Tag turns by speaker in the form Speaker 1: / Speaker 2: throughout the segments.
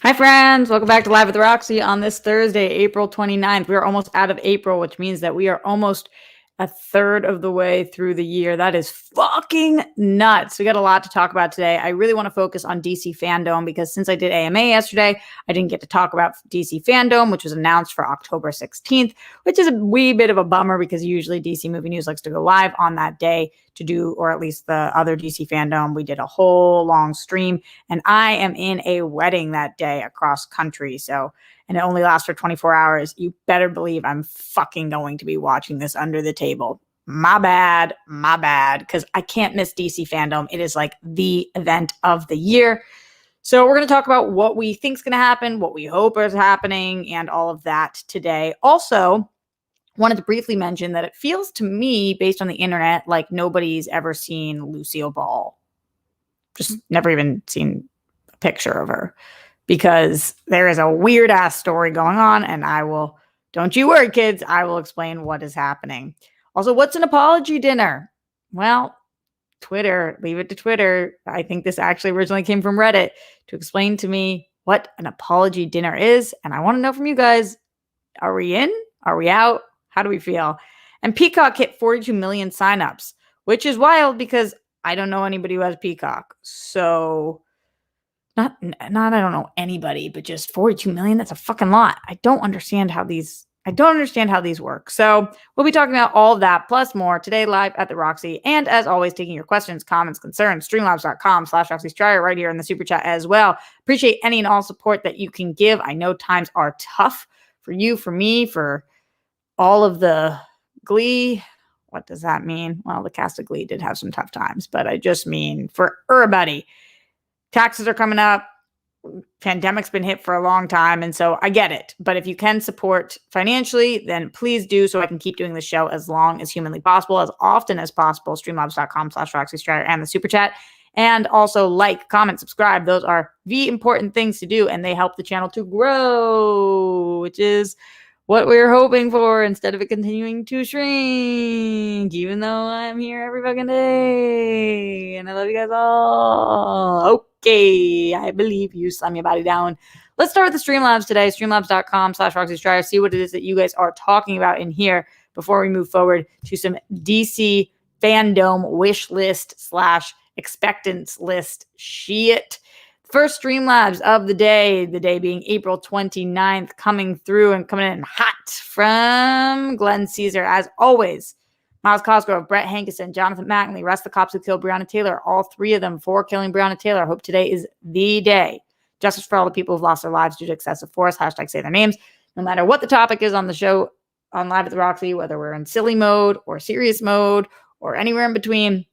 Speaker 1: Hi, friends. Welcome back to Live with Roxy on this Thursday, April 29th. We are almost out of April, which means that we are almost a third of the way through the year. That is fucking nuts. We got a lot to talk about today. I really want to focus on DC Fandom because since I did AMA yesterday, I didn't get to talk about DC Fandom, which was announced for October 16th, which is a wee bit of a bummer because usually DC Movie News likes to go live on that day to do, or at least the other DC Fandom. We did a whole long stream, and I am in a wedding that day across country. And it only lasts for 24 hours. You better believe I'm fucking going to be watching this under the table. My bad, because I can't miss DC Fandom. It is like the event of the year. So we're going to talk about what we think is going to happen, what we hope is happening, and all of that today. Also, wanted to briefly mention that it feels to me, based on the internet, like nobody's ever seen Lucille Ball. Just never even seen a picture of her. Because there is a weird ass story going on, and don't you worry, kids, I will explain what is happening. Also, what's an apology dinner? Well, Twitter, leave it to Twitter. I think this actually originally came from Reddit to explain to me what an apology dinner is. And I want to know from you guys, are we in? Are we out? How do we feel? And Peacock hit 42 million signups, which is wild because I don't know anybody who has Peacock. So Not I don't know anybody, but just 42 million. That's a fucking lot. I don't understand how these work. So we'll be talking about all of that plus more today live at the Roxy. And as always, taking your questions, comments, concerns, streamlabs.com/RoxyStryer right here in the super chat as well. Appreciate any and all support that you can give. I know times are tough for you, for me, for all of the Glee. What does that mean? Well, the cast of Glee did have some tough times, but I just mean for everybody. Taxes are coming up. Pandemic's been hit for a long time. And so I get it. But if you can support financially, then please do so I can keep doing the show as long as humanly possible, as often as possible. Streamlabs.com/RoxyStryer and the super chat. And also like, comment, subscribe. Those are the important things to do. And they help the channel to grow, which is what we're hoping for instead of it continuing to shrink, even though I'm here every fucking day. And I love you guys all. Okay, I believe you. Slam your body down. Let's start with the Streamlabs today. Streamlabs.com/RoxyStryer. See what it is that you guys are talking about in here before we move forward to some DC Fandom wish list / expectance list shit. First Streamlabs of the day being April 29th, coming in hot from Glenn Caesar, as always. Miles Cosgrove, Brett Hankison, Jonathan McNally, rest the cops who killed Breonna Taylor, all three of them for killing Breonna Taylor. Hope today is the day. Justice for all the people who've lost their lives due to excessive force, # say their names. No matter what the topic is on the show, on Live at the Roxy, whether we're in silly mode or serious mode or anywhere in between,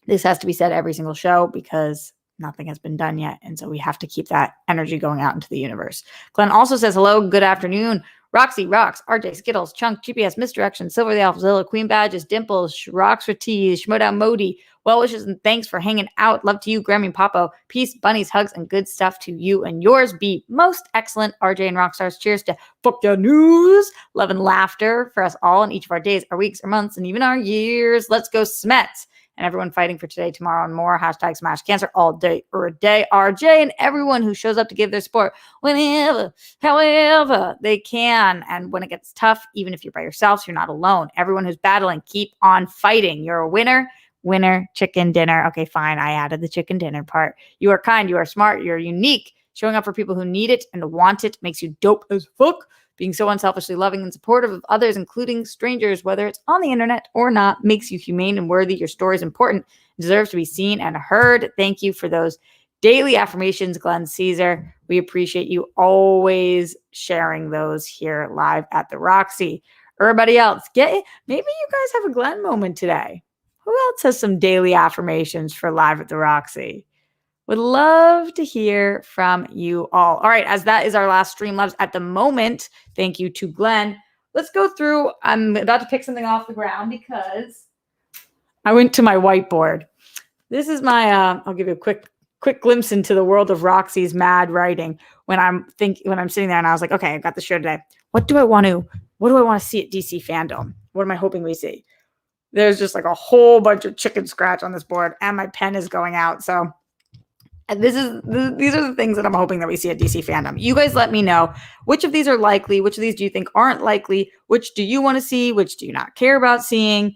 Speaker 1: this has to be said every single show because nothing has been done yet. And so we have to keep that energy going out into the universe. Glenn also says, hello, good afternoon. Roxy, Rocks, RJ, Skittles, Chunk, GPS, Misdirection, Silver the Alphazilla, Queen Badges, Dimples, Rocks for Teas, Schmodown Modi. Well wishes and thanks for hanging out. Love to you, Grammy and Popo. Peace, bunnies, hugs, and good stuff to you and yours. Be most excellent, RJ and Rockstars. Cheers to fuck your news. Love and laughter for us all in each of our days, our weeks, our months, and even our years. Let's go Smets. And everyone fighting for today, tomorrow, and more. # smash cancer all day or a day. RJ and everyone who shows up to give their support whenever, however they can. And when it gets tough, even if you're by yourself, you're not alone. Everyone who's battling, keep on fighting. You're a winner. Winner, chicken dinner. Okay, fine. I added the chicken dinner part. You are kind. You are smart. You're unique. Showing up for people who need it and want it makes you dope as fuck. Being so unselfishly loving and supportive of others, including strangers, whether it's on the internet or not, makes you humane and worthy. Your story is important, deserves to be seen and heard. Thank you for those daily affirmations, Glenn Caesar. We appreciate you always sharing those here live at the Roxy. Everybody else, maybe you guys have a Glenn moment today. Who else has some daily affirmations for live at the Roxy? Would love to hear from you all. All right, as that is our last Streamlabs at the moment, thank you to Glenn. Let's go through. I'm about to pick something off the ground because I went to my whiteboard. This is my, I'll give you a quick glimpse into the world of Roxy's mad writing when I'm sitting there and I was like, okay, I've got the show today. What do I want to see at DC Fandom? What am I hoping we see? There's just like a whole bunch of chicken scratch on this board and my pen is going out. So these are the things that I'm hoping that we see at DC Fandom. You guys let me know which of these are likely, which of these do you think aren't likely, which do you want to see, which do you not care about seeing.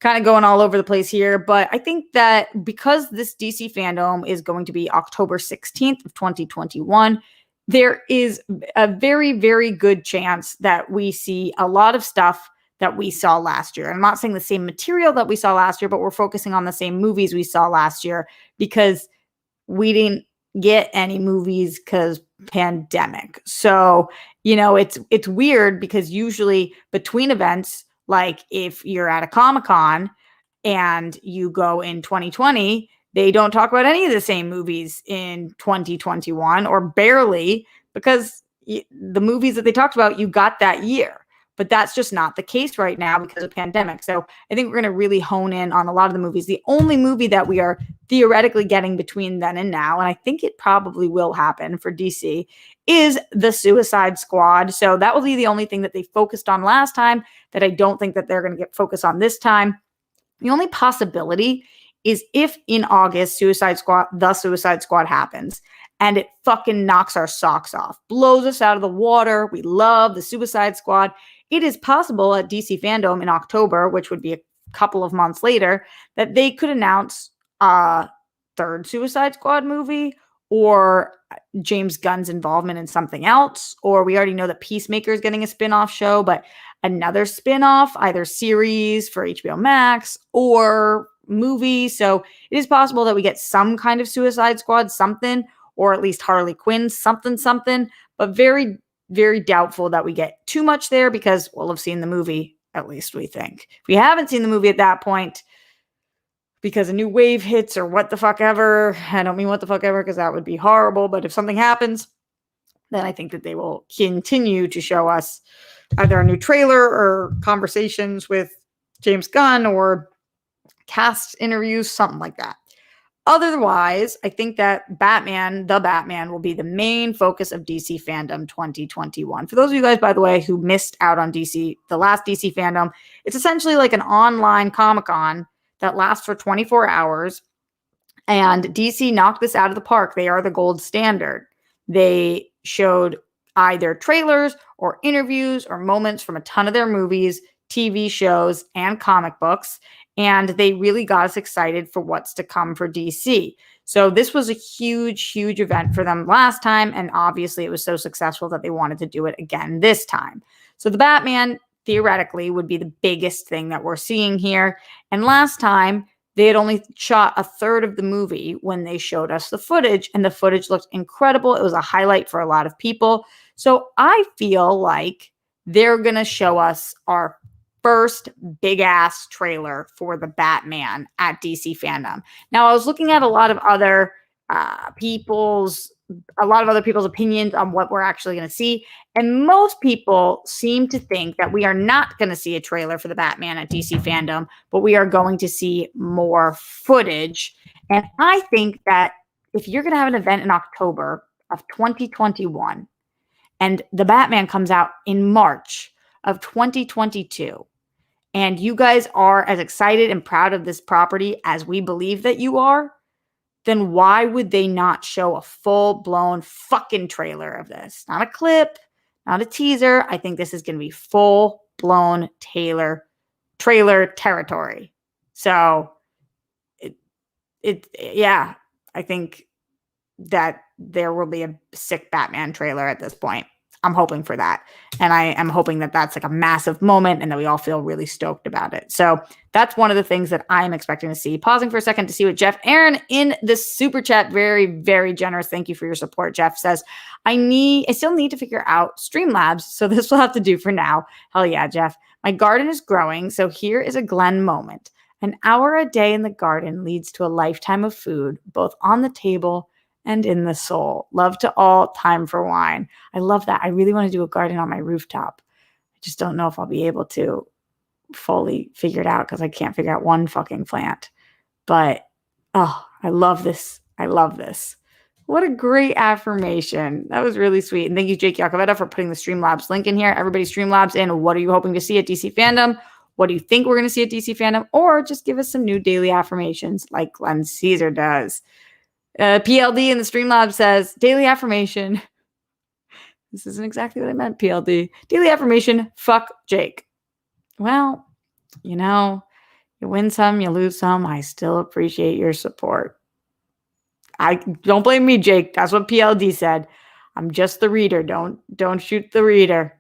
Speaker 1: Kind of going all over the place here, but I think that because this DC Fandom is going to be October 16th of 2021, there is a very, very good chance that we see a lot of stuff that we saw last year. I'm not saying the same material that we saw last year, but we're focusing on the same movies we saw last year because we didn't get any movies because pandemic. So, it's weird because usually between events, like if you're at a Comic-Con and you go in 2020, they don't talk about any of the same movies in 2021 or barely because the movies that they talked about, you got that year. But that's just not the case right now because of pandemic. So I think we're going to really hone in on a lot of the movies. The only movie that we are theoretically getting between then and now, and I think it probably will happen for DC, is The Suicide Squad. So that will be the only thing that they focused on last time that I don't think that they're going to get focused on this time. The only possibility is if in August The Suicide Squad happens and it fucking knocks our socks off, blows us out of the water. We love The Suicide Squad. It is possible at DC Fandom in October, which would be a couple of months later, that they could announce a third Suicide Squad movie or James Gunn's involvement in something else. Or we already know that Peacemaker is getting a spin-off show, but another spin-off, either series for HBO Max or movie. So it is possible that we get some kind of Suicide Squad, something, or at least Harley Quinn, something, but very, very doubtful that we get too much there because we'll have seen the movie, at least we think. If we haven't seen the movie at that point, because a new wave hits or what the fuck ever, I don't mean what the fuck ever because that would be horrible, but if something happens, then I think that they will continue to show us either a new trailer or conversations with James Gunn or cast interviews, something like that. Otherwise, I think that the Batman will be the main focus of DC Fandom 2021. For those of you guys, by the way, who missed out on the last DC Fandom, it's essentially like an online Comic-Con that lasts for 24 hours. And DC knocked this out of the park. They are the gold standard. They showed either trailers or interviews or moments from a ton of their movies, TV shows, and comic books. And they really got us excited for what's to come for DC. So this was a huge, huge event for them last time. And obviously it was so successful that they wanted to do it again this time. So the Batman theoretically would be the biggest thing that we're seeing here. And last time they had only shot a third of the movie when they showed us the footage, and the footage looked incredible. It was a highlight for a lot of people. So I feel like they're going to show us our first big ass trailer for the Batman at DC Fandom. Now, I was looking at a lot of other people's opinions on what we're actually going to see. And most people seem to think that we are not going to see a trailer for the Batman at DC Fandom, but we are going to see more footage. And I think that if you're going to have an event in October of 2021 and the Batman comes out in March of 2022, and you guys are as excited and proud of this property as we believe that you are, then why would they not show a full-blown fucking trailer of this? Not a clip, not a teaser. I think this is going to be full-blown trailer territory. So, yeah, I think that there will be a sick Batman trailer at this point. I'm hoping for that. And I am hoping that that's like a massive moment and that we all feel really stoked about it. So that's one of the things that I'm expecting to see. Pausing for a second to see what Jeff Aaron in the super chat, very, very generous. Thank you for your support. Jeff says, I still need to figure out Streamlabs. So this will have to do for now. Hell yeah, Jeff. My garden is growing. So here is a Glenn moment. An hour a day in the garden leads to a lifetime of food, both on the table and in the soul. Love to all, time for wine. I love that. I really want to do a garden on my rooftop. I just don't know if I'll be able to fully figured out because I can't figure out one fucking plant. But, oh, I love this. I love this. What a great affirmation. That was really sweet. And thank you, Jake Yacovetta, for putting the Streamlabs link in here. Everybody Streamlabs in. What are you hoping to see at DC Fandom? What do you think we're going to see at DC Fandom? Or just give us some new daily affirmations like Glenn Caesar does. PLD in the Streamlabs says, daily affirmation. This isn't exactly what I meant, PLD. Daily affirmation, fuck Jake. Well, you know, you win some, you lose some. I still appreciate your support. I don't blame me, Jake. That's what PLD said. I'm just the reader. Don't shoot the reader.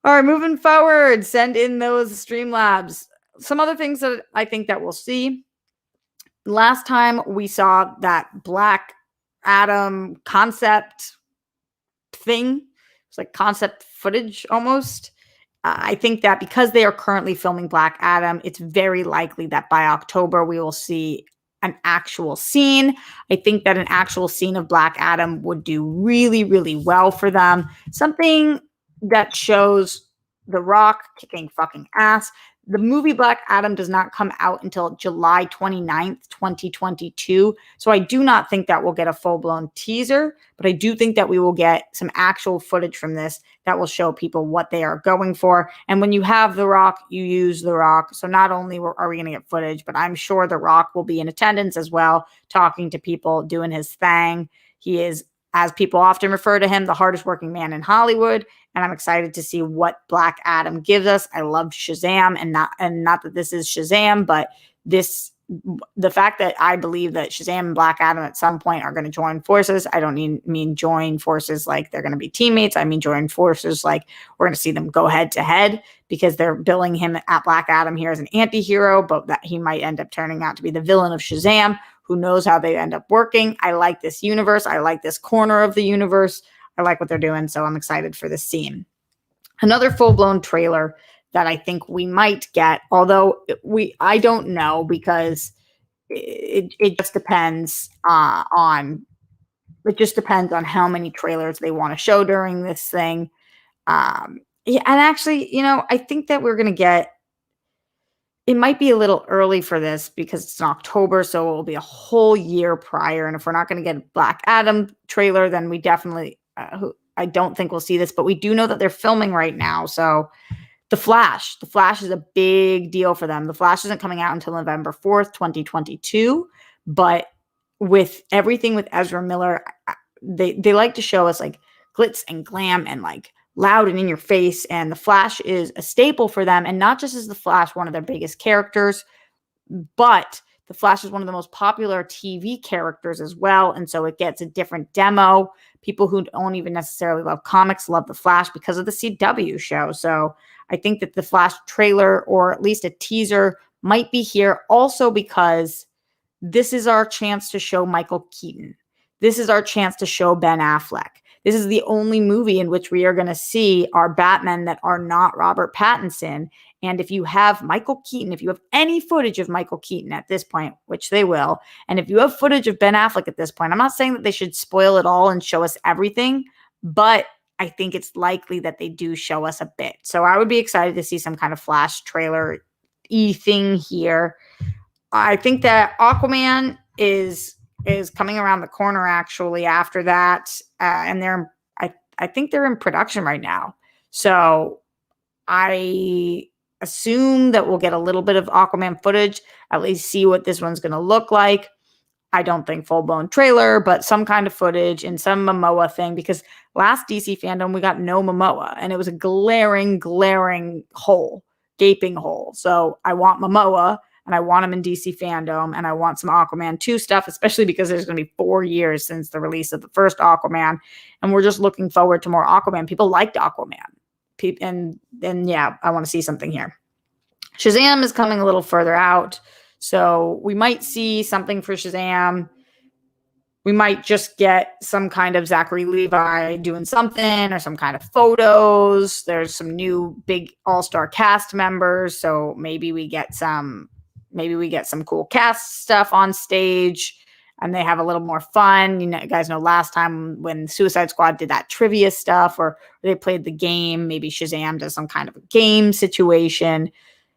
Speaker 1: All right, moving forward. Send in those Streamlabs. Some other things that I think that we'll see. Last time we saw that Black Adam concept thing. It's like concept footage almost. I think that because they are currently filming Black Adam, it's very likely that by October we will see an actual scene. I think that an actual scene of Black Adam would do really, really well for them. Something that shows The Rock kicking fucking ass. The movie Black Adam does not come out until July 29th, 2022. So I do not think that we'll get a full-blown teaser, but I do think that we will get some actual footage from this that will show people what they are going for. And when you have The Rock, you use The Rock. So not only are we going to get footage, but I'm sure The Rock will be in attendance as well, talking to people, doing his thing. He is, as people often refer to him, the hardest working man in Hollywood. And I'm excited to see what Black Adam gives us. I love Shazam, and not that this is Shazam, but the fact that I believe that Shazam and Black Adam at some point are going to join forces. I don't mean join forces like they're going to be teammates. I mean join forces like we're going to see them go head to head, because they're billing him at Black Adam here as an anti-hero, but that he might end up turning out to be the villain of Shazam. Who knows how they end up working? I like this universe. I like this corner of the universe. I like what they're doing, so I'm excited for this scene. Another full-blown trailer that I think we might get, although I don't know, because it just depends on how many trailers they want to show during this thing. Yeah, and actually, I think that we're gonna get. It might be a little early for this because it's in October, so it will be a whole year prior. And if we're not going to get a Black Adam trailer, then we definitely, I don't think we'll see this. But we do know that they're filming right now. So The Flash is a big deal for them. The Flash isn't coming out until November 4th, 2022. But with everything with Ezra Miller, they like to show us like glitz and glam and like loud and in your face, and the Flash is a staple for them. And not just is the Flash one of their biggest characters, but the Flash is one of the most popular TV characters as well. And so it gets a different demo. People who don't even necessarily love comics love the Flash because of the CW show. So I think that the Flash trailer, or at least a teaser, might be here also because this is our chance to show Michael Keaton. This is our chance to show Ben Affleck. This is the only movie in which we are going to see our Batman that are not Robert Pattinson. And if you have Michael Keaton, if you have any footage of Michael Keaton at this point, which they will, and if you have footage of Ben Affleck at this point, I'm not saying that they should spoil it all and show us everything, but I think it's likely that they do show us a bit. So I would be excited to see some kind of Flash trailer-y thing here. I think that Aquaman is coming around the corner actually after that. And I think they're in production right now. So I assume that we'll get a little bit of Aquaman footage, at least see what this one's going to look like. I don't think full-blown trailer, but some kind of footage and some Momoa thing, because last DC Fandom, we got no Momoa, and it was a glaring hole, gaping hole. So I want Momoa, and I want him in DC Fandom, and I want some Aquaman 2 stuff, especially because there's going to be 4 years since the release of the first Aquaman, and we're just looking forward to more Aquaman. People liked Aquaman, and yeah, I want to see something here. Shazam is coming a little further out, so we might see something for Shazam. We might just get some kind of Zachary Levi doing something, or some kind of photos. There's some new big all-star cast members, so maybe we get some cool cast stuff on stage, and they have a little more fun. You guys know last time when Suicide Squad did that trivia stuff, or they played the game, maybe Shazam does some kind of a game situation.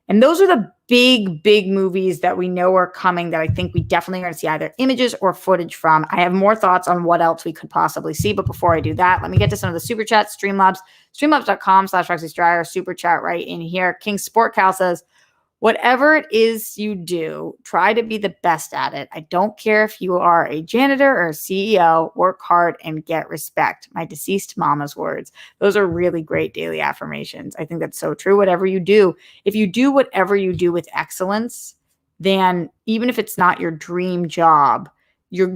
Speaker 1: And those are the big movies that we know are coming that I think we definitely are going to see either images or footage from. I have more thoughts on what else we could possibly see. But before I do that, let me get to some of the super chats. Streamlabs.com/Roxy Stryer, super chat right in here. King Sport Cal says, whatever it is you do, try to be the best at it. I don't care if you are a janitor or a CEO, work hard and get respect. My deceased mama's words. Those are really great daily affirmations. I think that's so true. Whatever you do, if you do whatever you do with excellence, then even if it's not your dream job,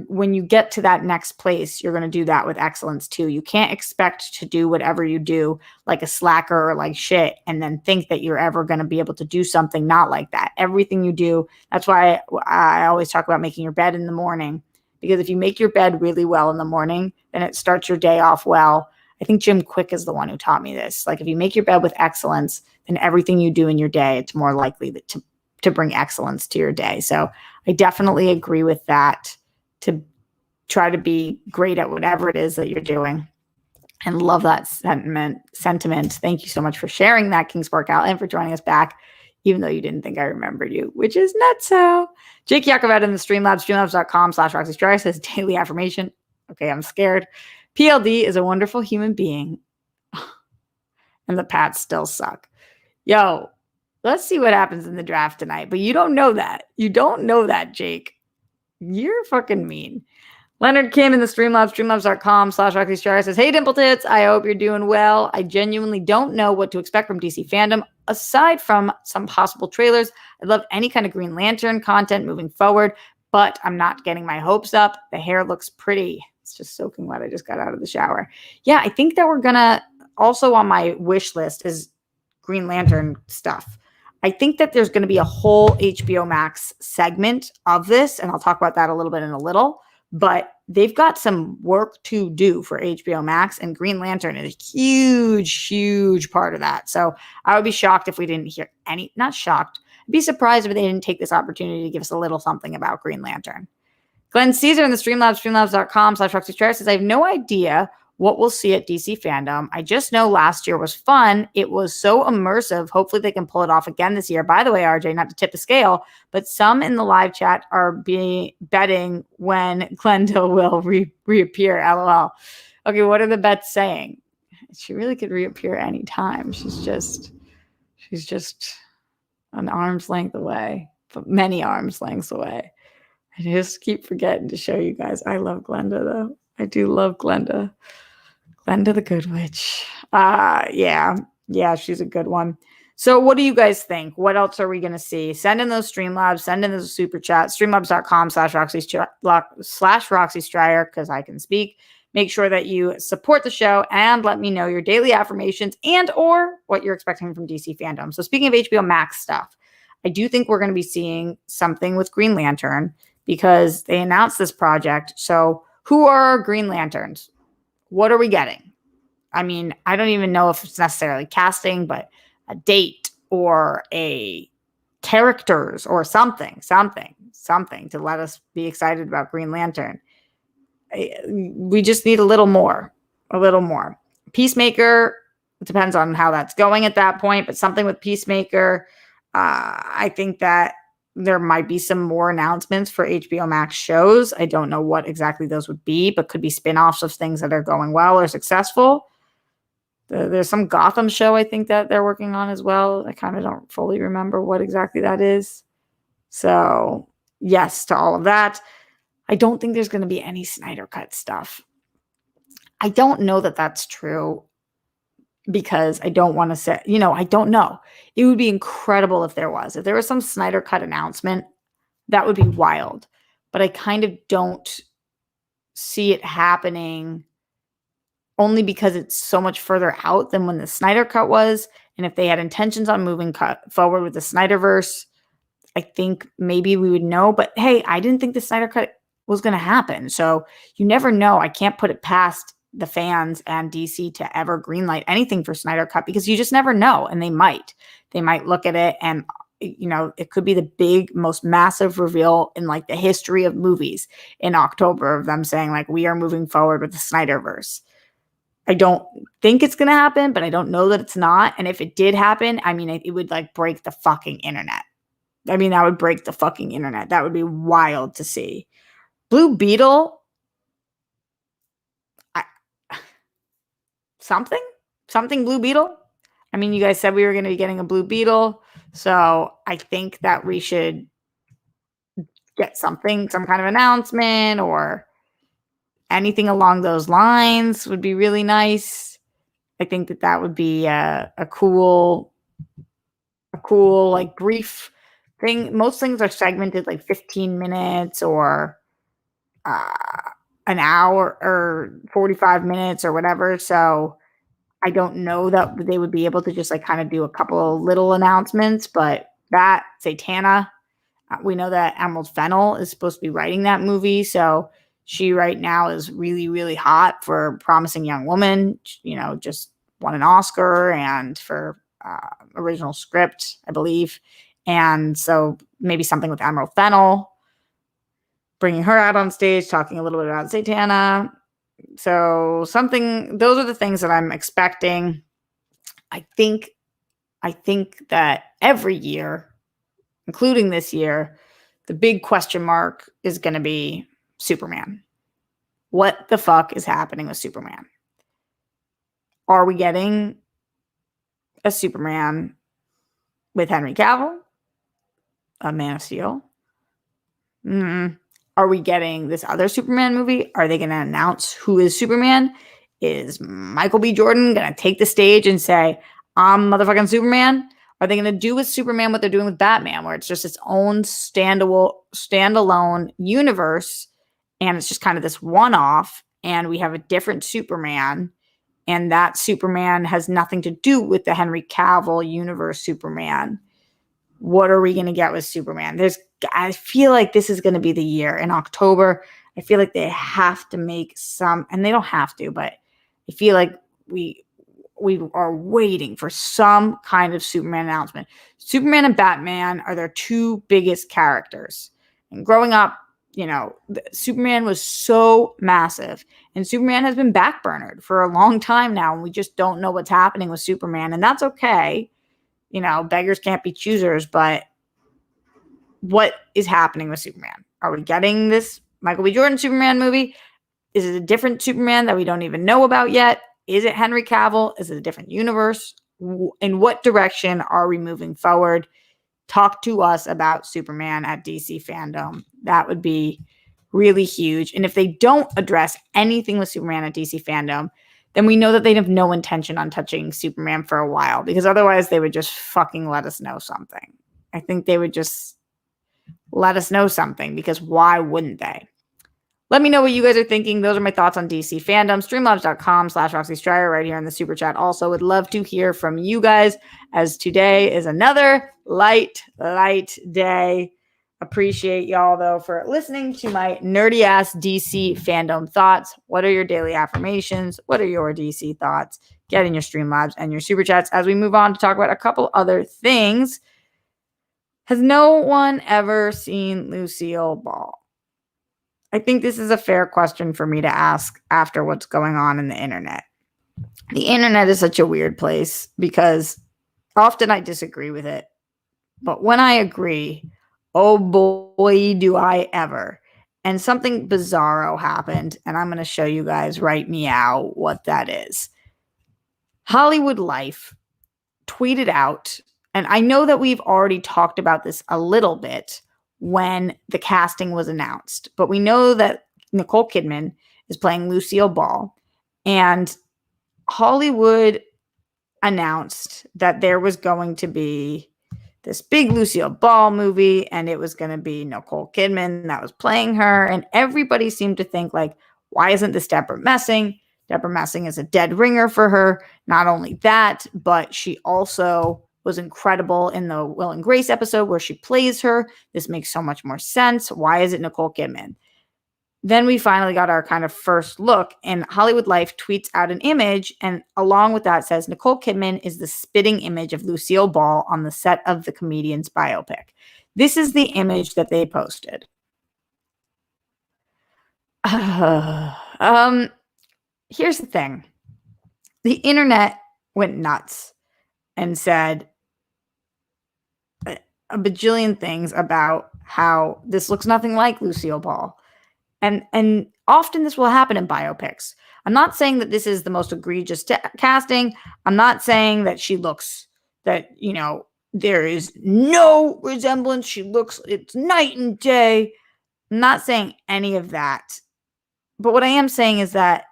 Speaker 1: when you get to that next place, you're going to do that with excellence too. You can't expect to do whatever you do like a slacker or like shit and then think that you're ever going to be able to do something not like that. Everything you do, that's why I always talk about making your bed in the morning, because if you make your bed really well in the morning, then it starts your day off well. I think Jim Quick is the one who taught me this. Like if you make your bed with excellence, then everything you do in your day, it's more likely to bring excellence to your day. So I definitely agree with that, to try to be great at whatever it is that you're doing. And love that sentiment. Thank you so much for sharing that, King Sparkle, and for joining us back, even though you didn't think I remembered you, which is nuts. So Jake Yakovet in the Streamlabs, streamlabs.com/Roxy Stryer says daily affirmation. Okay, I'm scared. PLD is a wonderful human being. And the Pats still suck. Yo, let's see what happens in the draft tonight. But you don't know that. You don't know that, Jake. You're fucking mean. Leonard Kim in the Streamlabs, streamlabs.com/Roxy Stryer says, hey, Dimple Tits, I hope you're doing well. I genuinely don't know what to expect from DC Fandom, aside from some possible trailers. I'd love any kind of Green Lantern content moving forward, but I'm not getting my hopes up. The hair looks pretty. It's just soaking wet. I just got out of the shower. Yeah, I think that we're going to, also on my wish list is Green Lantern stuff. I think that there's going to be a whole HBO Max segment of this, and I'll talk about that a little bit in a little, but they've got some work to do for HBO Max, and Green Lantern is a huge part of that. So I would be shocked if we didn't hear not shocked. I'd be surprised if they didn't take this opportunity to give us a little something about Green Lantern. Glenn Caesar in the Streamlabs, streamlabs.com/Roxy Stryer says, I have no idea what we'll see at DC Fandom. I just know last year was fun. It was so immersive. Hopefully they can pull it off again this year. By the way, RJ, not to tip the scale, but some in the live chat are betting when Glenda will reappear. LOL. Okay, what are the bets saying? She really could reappear anytime. She's just an arm's length away, but many arms lengths away. I just keep forgetting to show you guys. I love Glenda, though. I do love Glenda. Glenda the Good Witch. Yeah, she's a good one. So what do you guys think? What else are we going to see? Send in those Streamlabs. Send in those super chats. Streamlabs.com/Roxy Stryer, because I can speak. Make sure that you support the show and let me know your daily affirmations and or what you're expecting from DC Fandom. So speaking of HBO Max stuff, I do think we're going to be seeing something with Green Lantern because they announced this project. So who are our Green Lanterns? What are we getting? I mean, I don't even know if it's necessarily casting, but a date or a characters or something to let us be excited about Green Lantern. We just need a little more. Peacemaker, it depends on how that's going at that point, but something with Peacemaker. I think that there might be some more announcements for HBO Max shows. I don't know what exactly those would be, but could be spin-offs of things that are going well or successful. There's some Gotham show I think that they're working on as well. I kind of don't fully remember what exactly that is. So yes to all of that. I don't think there's going to be any Snyder Cut stuff. I don't know that that's true because I don't want to say, I don't know. It would be incredible if there was. If there was some Snyder Cut announcement, that would be wild. But I kind of don't see it happening only because it's so much further out than when the Snyder Cut was. And if they had intentions on moving forward with the Snyderverse, I think maybe we would know. But hey, I didn't think the Snyder Cut was going to happen. So you never know. I can't put it past the fans and DC to ever greenlight anything for Snyder Cut because you just never know. And they might look at it and, it could be the big, most massive reveal in like the history of movies in October of them saying like, we are moving forward with the Snyderverse. I don't think it's going to happen, but I don't know that it's not. And if it did happen, I mean, it would like break the fucking internet. I mean, that would break the fucking internet. That would be wild to see. Blue Beetle, I, something Blue Beetle. I mean, you guys said we were going to be getting a Blue Beetle. So I think that we should get something, some kind of announcement or anything along those lines would be really nice. I think that that would be a cool like brief thing. Most things are segmented like 15 minutes or uh, an hour or 45 minutes or whatever. So I don't know that they would be able to just like kind of do a couple of little announcements, but that Satana, we know that Emerald Fennell is supposed to be writing that movie. So she right now is really, really hot for Promising Young Woman, you know, just won an Oscar and for original script, I believe. And so maybe something with Emerald Fennell, bringing her out on stage, talking a little bit about Satana. So something, those are the things that I'm expecting. I think that every year, including this year, the big question mark is going to be Superman. What the fuck is happening with Superman? Are we getting a Superman with Henry Cavill? A Man of Steel? Are we getting this other Superman movie? Are they going to announce who is Superman? Is Michael B. Jordan going to take the stage and say, I'm motherfucking Superman? Are they going to do with Superman what they're doing with Batman, where it's just its own standalone universe, and it's just kind of this one-off, and we have a different Superman, and that Superman has nothing to do with the Henry Cavill universe Superman? What are we going to get with Superman? I feel like this is going to be the year in October. I feel like they have to make some, and they don't have to, but I feel like we are waiting for some kind of Superman announcement. Superman and Batman are their two biggest characters. And growing up, you know, Superman was so massive, and Superman has been backburnered for a long time now, and we just don't know what's happening with Superman, and that's okay. You know, beggars can't be choosers, but what is happening with Superman? Are we getting this Michael B. Jordan Superman movie? Is it a different Superman that we don't even know about yet? Is it Henry Cavill? Is it a different universe? In what direction are we moving forward? Talk to us about Superman at DC Fandom. That would be really huge. And if they don't address anything with Superman at DC Fandom, then we know that they'd have no intention on touching Superman for a while, because otherwise they would just fucking let us know something. I think they would just let us know something, because why wouldn't they? Let me know what you guys are thinking. Those are my thoughts on DC Fandom. Streamlabs.com/Roxy Stryer right here in the super chat. Also, would love to hear from you guys, as today is another light day. Appreciate y'all, though, for listening to my nerdy ass DC Fandom thoughts. What are your daily affirmations? What are your DC thoughts? Get in your Streamlabs and your super chats as we move on to talk about a couple other things. Has no one ever seen Lucille Ball? I think this is a fair question for me to ask after what's going on in the internet. The internet is such a weird place because often I disagree with it. But when I agree, oh boy, do I ever. And something bizarro happened, and I'm going to show you guys right meow what that is. Hollywood Life tweeted out, and I know that we've already talked about this a little bit when the casting was announced, but we know that Nicole Kidman is playing Lucille Ball, and Hollywood announced that there was going to be this big Lucille Ball movie, and it was going to be Nicole Kidman that was playing her, and everybody seemed to think, like, why isn't this Deborah Messing? Deborah Messing is a dead ringer for her. Not only that, but she also was incredible in the Will and Grace episode where she plays her. This makes so much more sense. Why is it Nicole Kidman? Then we finally got our kind of first look, and Hollywood Life tweets out an image, and along with that says, Nicole Kidman is the spitting image of Lucille Ball on the set of the comedian's biopic. This is the image that they posted. Here's the thing. the internet went nuts and said a bajillion things about how this looks nothing like Lucille Ball. And often this will happen in biopics. I'm not saying that this is the most egregious casting. I'm not saying that she looks that, there is no resemblance. It's night and day. I'm not saying any of that. But what I am saying is that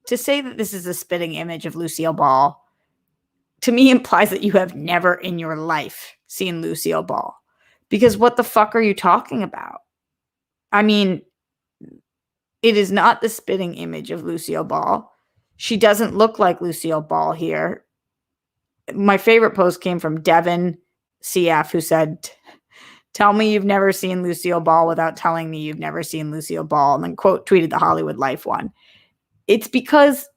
Speaker 1: to say that this is a spitting image of Lucille Ball, to me implies that you have never in your life seen Lucille Ball. Because what the fuck are you talking about? I mean, it is not the spitting image of Lucille Ball. She doesn't look like Lucille Ball here. My favorite post came from Devin CF, who said, "Tell me you've never seen Lucille Ball without telling me you've never seen Lucille Ball." And then tweeted the Hollywood Life one. It's because,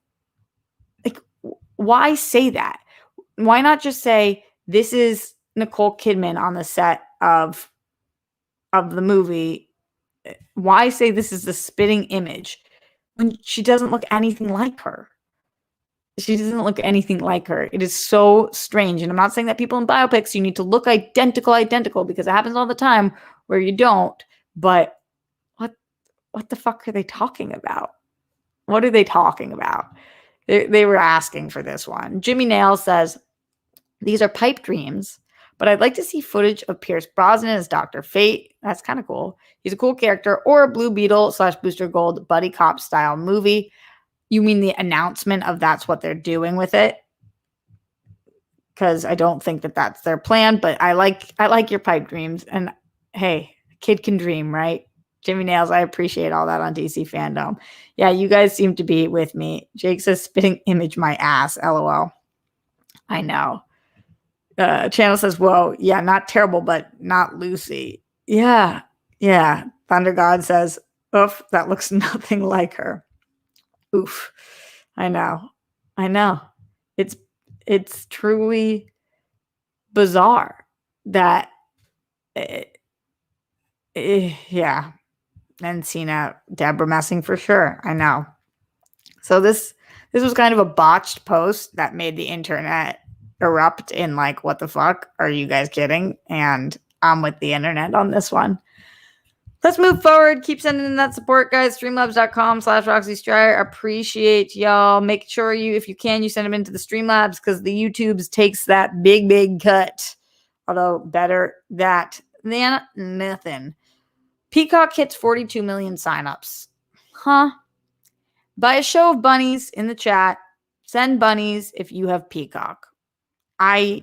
Speaker 1: why say that? Why not just say, this is Nicole Kidman on the set of the movie? Why say this is the spitting image when she doesn't look anything like her? She doesn't look anything like her. It is so strange. And I'm not saying that people in biopics, you need to look identical, because it happens all the time where you don't. But what the fuck are they talking about? What are they talking about? They were asking for this one. Jimmy Nail says, "These are pipe dreams, but I'd like to see footage of Pierce Brosnan as Dr. Fate." That's kind of cool. He's a cool character. Or a Blue Beetle / Booster Gold buddy cop style movie. You mean the announcement of that's what they're doing with it? Because I don't think that that's their plan, but I like your pipe dreams. And hey, a kid can dream, right? Jimmy Nails, I appreciate all that on DC Fandom. Yeah, you guys seem to be with me. Jake says, "Spitting image my ass, LOL." I know. Channel says, "Whoa, yeah, not terrible, but not Lucy." Yeah. Thunder God says, "Oof, that looks nothing like her." Oof. I know. It's truly bizarre that, yeah. And Cena, Deborah Messing for sure. I know. So this was kind of a botched post that made the internet erupt in like, what the fuck? Are you guys kidding? And I'm with the internet on this one. Let's move forward. Keep sending in that support, guys. Streamlabs.com/Roxy Stryer. Appreciate y'all. Make sure if you can, you send them into the Streamlabs, because the YouTubes takes that big cut. Although better that than nothing. Peacock hits 42 million signups. Huh? By a show of bunnies in the chat, send bunnies if you have Peacock. I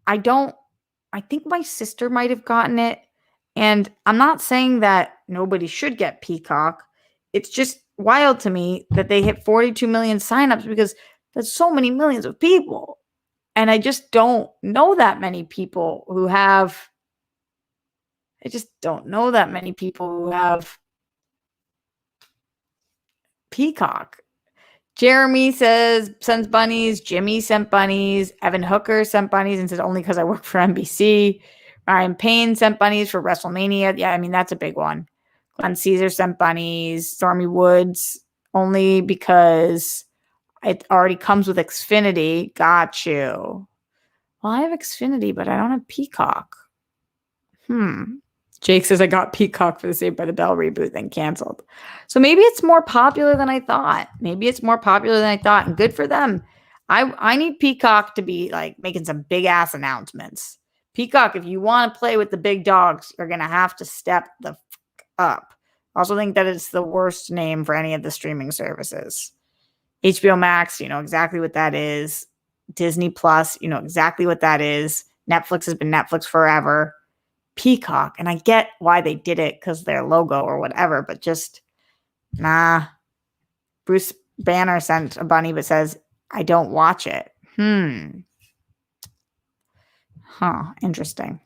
Speaker 1: think my sister might have gotten it. And I'm not saying that nobody should get Peacock. It's just wild to me that they hit 42 million signups, because that's so many millions of people. And I just don't know that many people who have. I just don't know that many people who have Peacock. Jeremy sends bunnies. Jimmy sent bunnies. Evan Hooker sent bunnies and said, "Only because I work for NBC." Ryan Payne sent bunnies for WrestleMania. Yeah, I mean, that's a big one. Glenn Caesar sent bunnies. Stormy Woods, only because it already comes with Xfinity. Got you. Well, I have Xfinity, but I don't have Peacock. Jake says, "I got Peacock for the Saved by the Bell reboot, then canceled." So maybe it's more popular than I thought. And good for them. I need Peacock to be like making some big ass announcements. Peacock, if you want to play with the big dogs, you're going to have to step the fuck up. I also think that it's the worst name for any of the streaming services. HBO Max, you know exactly what that is. Disney Plus, you know exactly what that is. Netflix has been Netflix forever. Peacock, and I get why they did it, because their logo or whatever, but just nah. Bruce Banner sent a bunny but says, "I don't watch it." Interesting.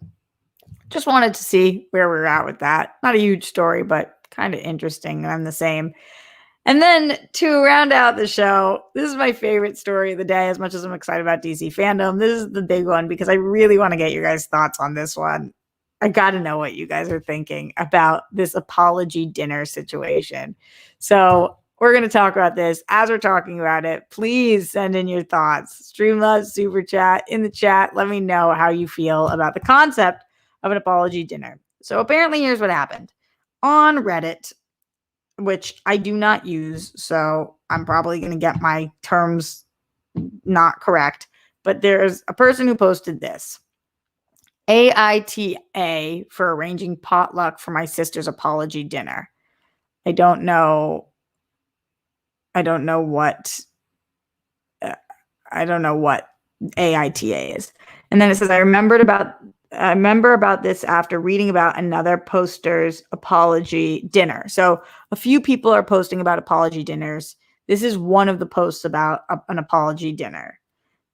Speaker 1: Just wanted to see where we're at with that. Not a huge story, but kind of interesting. I'm the same. And then to round out the show, this is my favorite story of the day, as much as I'm excited about DC Fandom. This is the big one, because I really want to get your guys' thoughts on this one. I got to know what you guys are thinking about this apology dinner situation. So we're going to talk about this. As we're talking about it, please send in your thoughts. Streamlabs, super chat, in the chat. Let me know how you feel about the concept of an apology dinner. So apparently here's what happened. On Reddit, which I do not use, so I'm probably going to get my terms not correct, but there's a person who posted this. AITA for arranging potluck for my sister's apology dinner. I don't know what AITA is. And then it says, I remember about this after reading about another poster's apology dinner. So a few people are posting about apology dinners. This is one of the posts about an apology dinner.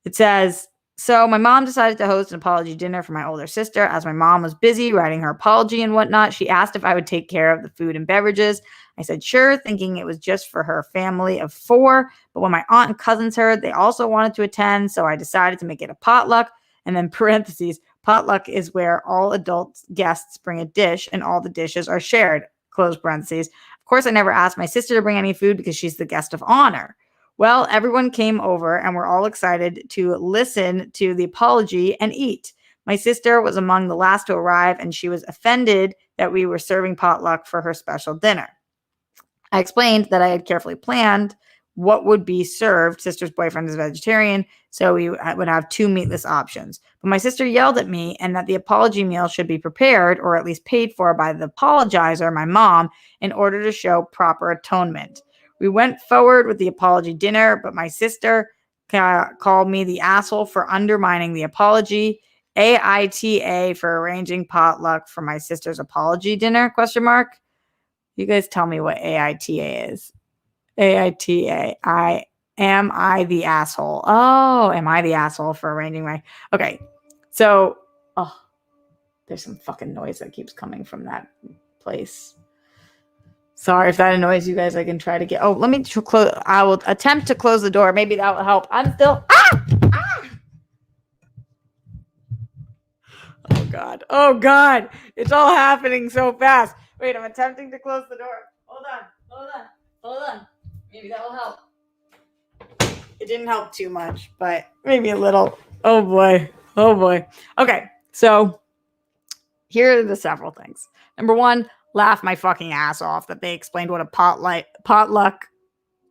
Speaker 1: It says, so my mom decided to host an apology dinner for my older sister. As my mom was busy writing her apology and whatnot, she asked if I would take care of the food and beverages. I said, sure, thinking it was just for her family of 4. But when my aunt and cousins heard, they also wanted to attend. So I decided to make it a potluck. And then parentheses, potluck is where all adult guests bring a dish and all the dishes are shared, close parentheses. Of course, I never asked my sister to bring any food because she's the guest of honor. Well, everyone came over and we're all excited to listen to the apology and eat. My sister was among the last to arrive and she was offended that we were serving potluck for her special dinner. I explained that I had carefully planned what would be served. Sister's boyfriend is vegetarian, so we would have 2 meatless options. But my sister yelled at me and that the apology meal should be prepared or at least paid for by the apologizer, my mom, in order to show proper atonement. We went forward with the apology dinner, but my sister called me the asshole for undermining the apology. AITA for arranging potluck for my sister's apology dinner, ? You guys tell me what AITA is. AITA. Am I the asshole? Oh, am I the asshole for arranging my... Okay, so... Oh, there's some fucking noise that keeps coming from that place. Sorry if that annoys you guys. I can try to get... Oh, let me close... I will attempt to close the door. Maybe that will help. I'm still... Oh, God. Oh, God. It's all happening so fast. Wait, I'm attempting to close the door. Hold on. Maybe that will help. It didn't help too much, but maybe a little. Oh, boy. Okay, so here are the several things. Number 1, laugh my fucking ass off that they explained what a potluck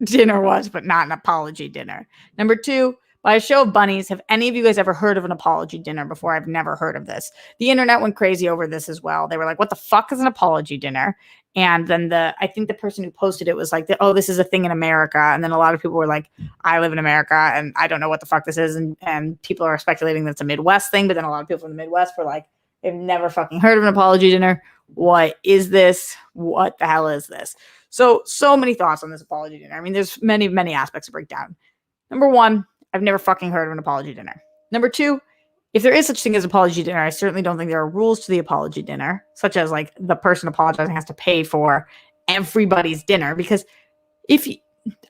Speaker 1: dinner was, but not an apology dinner. Number 2, by a show of bunnies, have any of you guys ever heard of an apology dinner before? I've never heard of this. The internet went crazy over this as well. They were like, what the fuck is an apology dinner? And then I think the person who posted it was like, oh, this is a thing in America. And then a lot of people were like, I live in America and I don't know what the fuck this is. And people are speculating that it's a Midwest thing. But then a lot of people from the Midwest were like, they've never fucking heard of an apology dinner. What is this? What the hell is this? So many thoughts on this apology dinner. I mean, there's many, many aspects to break down. Number 1, I've never fucking heard of an apology dinner. Number 2, if there is such thing as apology dinner, I certainly don't think there are rules to the apology dinner, such as like the person apologizing has to pay for everybody's dinner. Because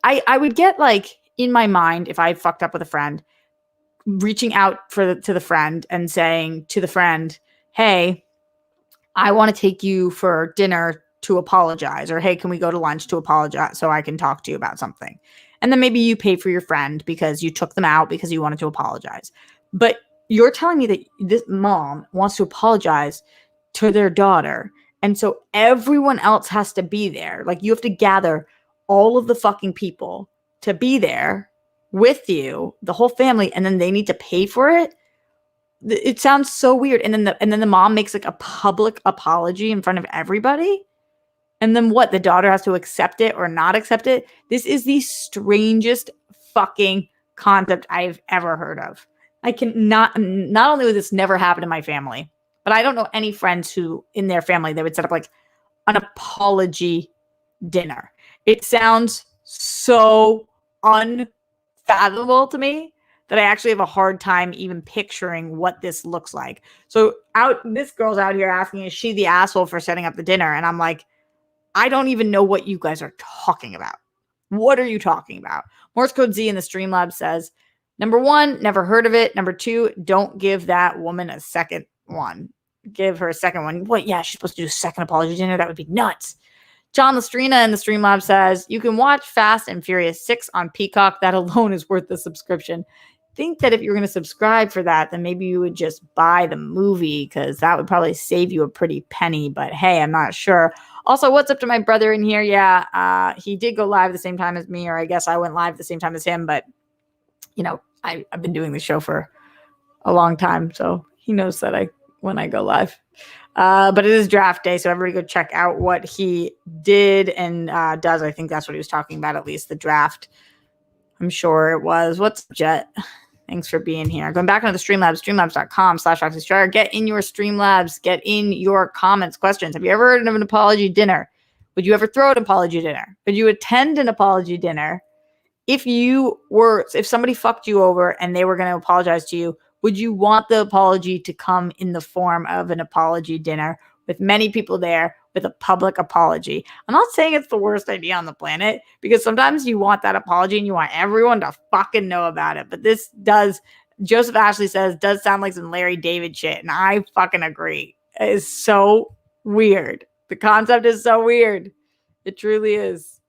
Speaker 1: I would get like in my mind, if I fucked up with a friend, reaching out to the friend and saying to the friend, hey, I want to take you for dinner to apologize, or hey, can we go to lunch to apologize so I can talk to you about something? And then maybe you pay for your friend because you took them out because you wanted to apologize. But you're telling me that this mom wants to apologize to their daughter. And so everyone else has to be there. Like you have to gather all of the fucking people to be there with you, the whole family, and then they need to pay for it. It sounds so weird. And then the mom makes like a public apology in front of everybody. And then what? The daughter has to accept it or not accept it? This is the strangest fucking concept I've ever heard of. I can not only would this never happen in my family, but I don't know any friends who in their family, they would set up like an apology dinner. It sounds so unfathomable to me that I actually have a hard time even picturing what this looks like. So this girl's out here asking, is she the asshole for setting up the dinner? And I'm like, I don't even know what you guys are talking about. What are you talking about? Morse Code Z in the Streamlabs says, number 1, never heard of it. Number 2, don't give that woman a second one. Give her a second one. What? Yeah, she's supposed to do a second apology dinner. That would be nuts. John Lestrina in the Streamlabs says, you can watch Fast and Furious 6 on Peacock. That alone is worth the subscription. Think that if you're going to subscribe for that, then maybe you would just buy the movie, because that would probably save you a pretty penny. But hey, I'm not sure. Also, what's up to my brother in here? Yeah, he did go live at the same time as me, or I guess I went live at the same time as him. But, you know, I've been doing the show for a long time, so he knows that when I go live. But it is draft day, so everybody go check out what he did and does. I think that's what he was talking about, at least the draft. I'm sure it was. What's up, Jet? Thanks for being here. Going back into the Streamlabs, streamlabs.com/RoxyStrider. Get in your Streamlabs. Get in your comments, questions. Have you ever heard of an apology dinner? Would you ever throw an apology dinner? Would you attend an apology dinner? If somebody fucked you over and they were going to apologize to you, would you want the apology to come in the form of an apology dinner with many people there with a public apology? I'm not saying it's the worst idea on the planet, because sometimes you want that apology and you want everyone to fucking know about it. But this does, Joseph Ashley says, does sound like some Larry David shit. And I fucking agree. It is so weird. The concept is so weird. It truly is.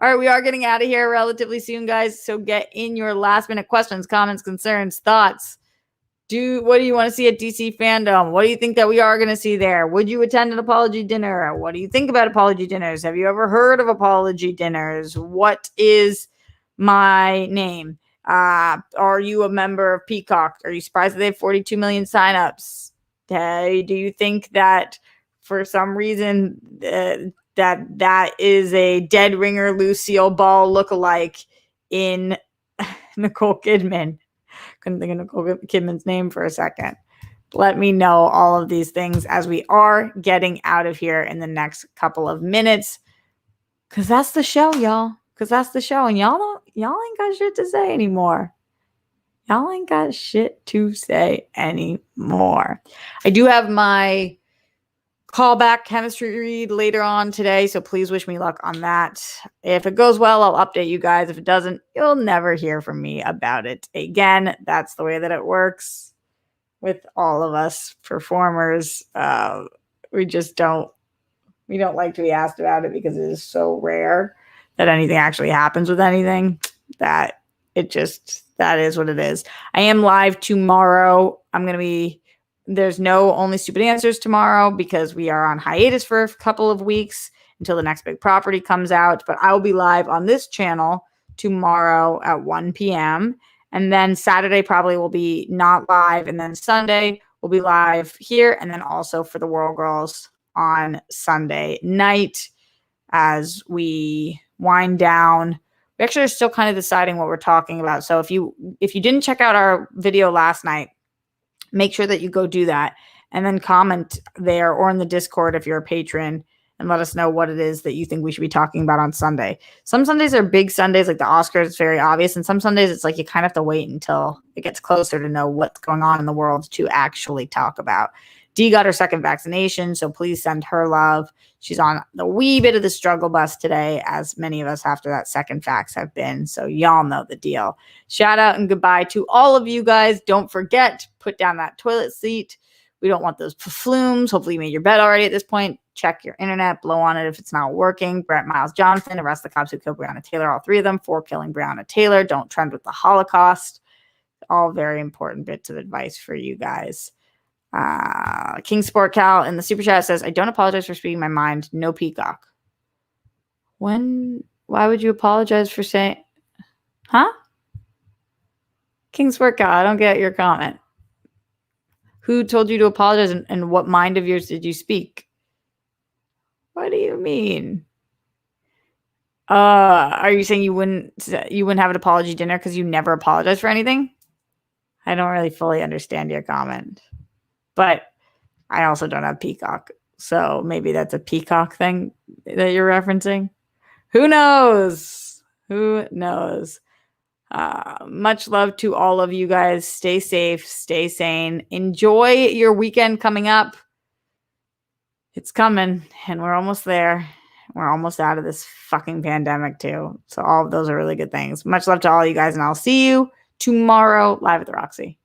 Speaker 1: All right, we are getting out of here relatively soon, guys. So get in your last minute questions, comments, concerns, thoughts. What do you want to see at DC Fandom? What do you think that we are going to see there? Would you attend an apology dinner? What do you think about apology dinners? Have you ever heard of apology dinners? What is my name? Are you a member of Peacock? Are you surprised that they have 42 million signups? Do you think that for some reason that is a dead ringer Lucille Ball lookalike in Nicole Kidman? Couldn't think of Nicole Kidman's name for a second. Let me know all of these things as we are getting out of here in the next couple of minutes. Because that's the show, y'all. Because that's the show. And y'all ain't got shit to say anymore. Y'all ain't got shit to say anymore. I do have my callback chemistry read later on today, so please wish me luck on that. If it goes well, I'll update you guys. If it doesn't, you'll never hear from me about it again. That's the way that it works with all of us performers. We don't like to be asked about it, because it is so rare that anything actually happens with anything, that is what it is. I am live tomorrow. There's no Only Stupid Answers tomorrow, because we are on hiatus for a couple of weeks until the next big property comes out. But I will be live on this channel tomorrow at 1 p.m. And then Saturday probably will be not live. And then Sunday will be live here. And then also for the World Girls on Sunday night as we wind down. We actually are still kind of deciding what we're talking about. So if you didn't check out our video last night, make sure that you go do that and then comment there or in the Discord if you're a patron, and let us know what it is that you think we should be talking about on Sunday. Some Sundays are big Sundays, like the Oscars. It's very obvious. And some Sundays it's like you kind of have to wait until it gets closer to know what's going on in the world to actually talk about. Dee got her second vaccination, so please send her love. She's on the wee bit of the struggle bus today, as many of us after that second vax have been. So y'all know the deal. Shout out and goodbye to all of you guys. Don't forget, put down that toilet seat. We don't want those flumes. Hopefully you made your bed already at this point. Check your internet. Blow on it if it's not working. Brett Miles Johnson, arrest the cops who killed Breonna Taylor, all three of them, for killing Breonna Taylor. Don't trend with the Holocaust. All very important bits of advice for you guys. King Sport Cal in the super chat says, I don't apologize for speaking my mind. No Peacock. Why would you apologize for saying, huh? King Sport Cal, I don't get your comment. Who told you to apologize, and what mind of yours did you speak? What do you mean? Are you saying you wouldn't have an apology dinner because you never apologize for anything? I don't really fully understand your comment. But I also don't have Peacock. So maybe that's a Peacock thing that you're referencing. Who knows? Who knows? Much love to all of you guys. Stay safe. Stay sane. Enjoy your weekend coming up. It's coming. And we're almost there. We're almost out of this fucking pandemic too. So all of those are really good things. Much love to all you guys. And I'll see you tomorrow live at the Roxy.